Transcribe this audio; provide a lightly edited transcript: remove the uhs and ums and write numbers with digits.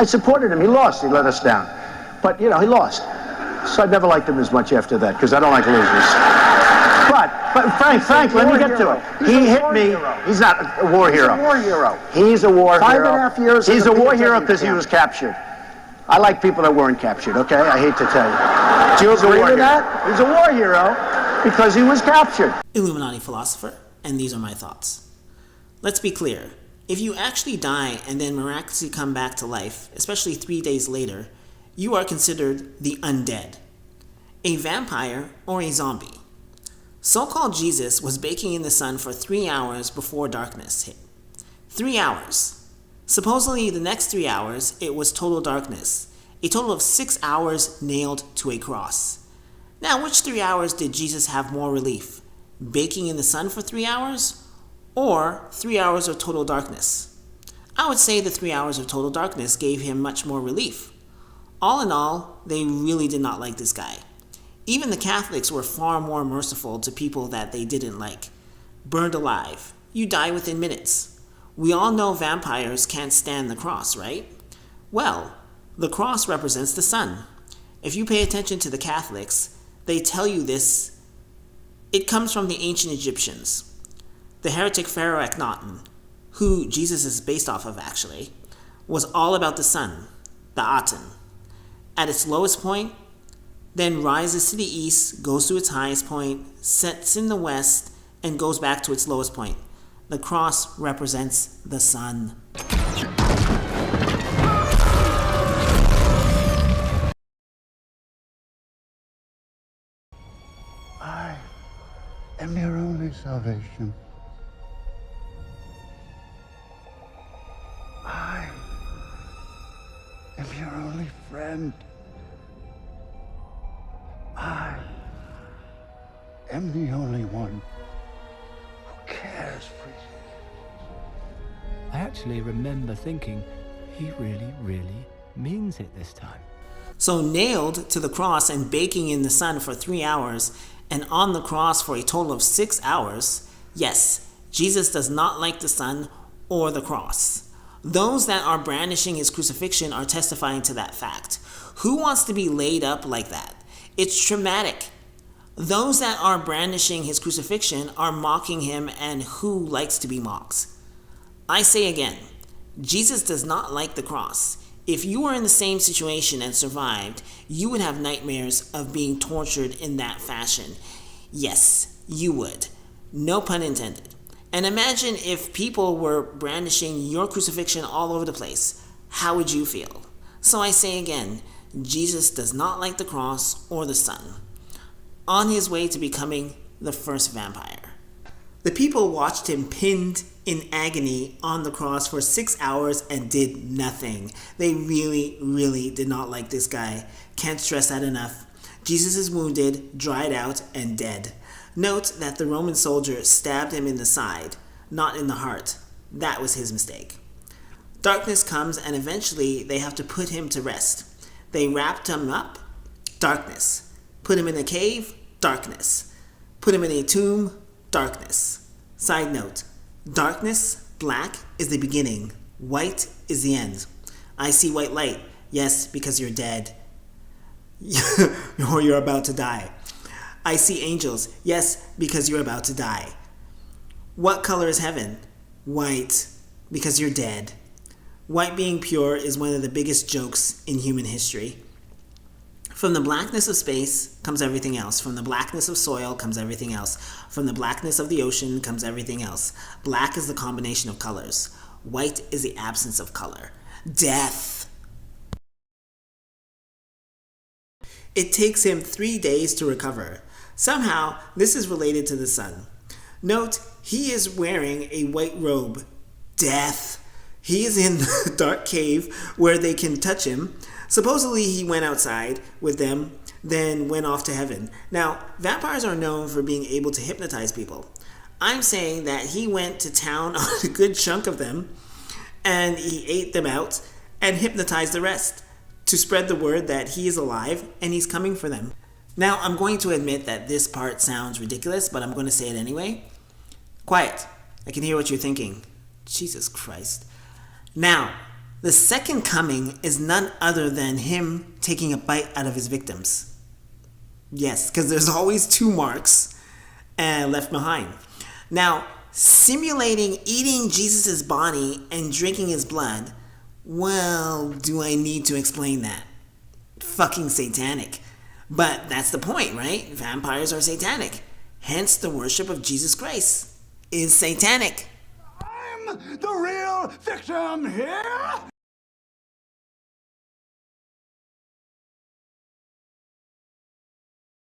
I supported him. He lost. He let us down. But, you know, he lost. So I never liked him as much after that, because I don't like losers. But Frank, let me get to it. He hit me. He's not a war hero. He's a war hero. He's a war hero. 5.5 years. He's a war hero because he was captured. I like people that weren't captured, okay? I hate to tell you. Do you agree with that? He's a war hero because he was captured. Illuminati philosopher, and these are my thoughts. Let's be clear. If you actually die and then miraculously come back to life, especially 3 days later, you are considered the undead, a vampire or a zombie. So-called Jesus was baking in the sun for 3 hours before darkness hit. 3 hours. Supposedly the next 3 hours, it was total darkness. A total of 6 hours nailed to a cross. Now, which 3 hours did Jesus have more relief? Baking in the sun for 3 hours? Or 3 hours of total darkness? I would say the 3 hours of total darkness gave him much more relief. All in all, they really did not like this guy. Even the Catholics were far more merciful to people that they didn't like. Burned alive. You die within minutes. We all know vampires can't stand the cross, right? Well, the cross represents the sun. If you pay attention to the Catholics, they tell you this. It comes from the ancient Egyptians. The heretic Pharaoh Akhenaten, who Jesus is based off of actually, was all about the sun, the Aten. At its lowest point, then rises to the east, goes to its highest point, sets in the west, and goes back to its lowest point. The cross represents the sun. I am your only salvation. I am your only friend. I am the only one who cares for you. I actually remember thinking, he really means it this time. So nailed to the cross and baking in the sun for 3 hours, and on the cross for a total of 6 hours, yes, Jesus does not like the sun or the cross. Those that are brandishing his crucifixion are testifying to that fact. Who wants to be laid up like that? It's traumatic. Those that are brandishing his crucifixion are mocking him, and who likes to be mocked? I say again, Jesus does not like the cross. If you were in the same situation and survived, you would have nightmares of being tortured in that fashion. Yes, you would. No pun intended. And imagine if people were brandishing your crucifixion all over the place. How would you feel? So I say again, Jesus does not like the cross or the sun. On his way to becoming the first vampire. The people watched him pinned in agony on the cross for 6 hours and did nothing. They really did not like this guy. Can't stress that enough. Jesus is wounded, dried out, and dead. Note that the Roman soldier stabbed him in the side, not in the heart. That was his mistake. Darkness comes, and eventually they have to put him to rest. They wrapped him up, darkness. Put him in a cave, darkness. Put him in a tomb, darkness. Side note, darkness, black, is the beginning. White is the end. I see white light. Yes, because you're dead. Or you're about to die. I see angels. Yes, because you're about to die. What color is heaven? White, because you're dead. White being pure is one of the biggest jokes in human history. From the blackness of space comes everything else. From the blackness of soil comes everything else. From the blackness of the ocean comes everything else. Black is the combination of colors. White is the absence of color. Death. It takes him 3 days to recover. Somehow, this is related to the sun. Note, he is wearing a white robe. Death. He is in the dark cave where they can touch him. Supposedly he went outside with them, then went off to heaven. Now, vampires are known for being able to hypnotize people. I'm saying that he went to town on a good chunk of them, and he ate them out and hypnotized the rest to spread the word that he is alive and he's coming for them. Now, I'm going to admit that this part sounds ridiculous, but I'm going to say it anyway. Quiet. I can hear what you're thinking. Jesus Christ. Now, The second coming is none other than him taking a bite out of his victims. Yes, because there's always two marks left behind. Now, simulating eating Jesus' body and drinking his blood, well, do I need to explain that? Fucking satanic. But that's the point, right? Vampires are satanic. Hence, the worship of Jesus Christ is satanic. I'm the real victim here.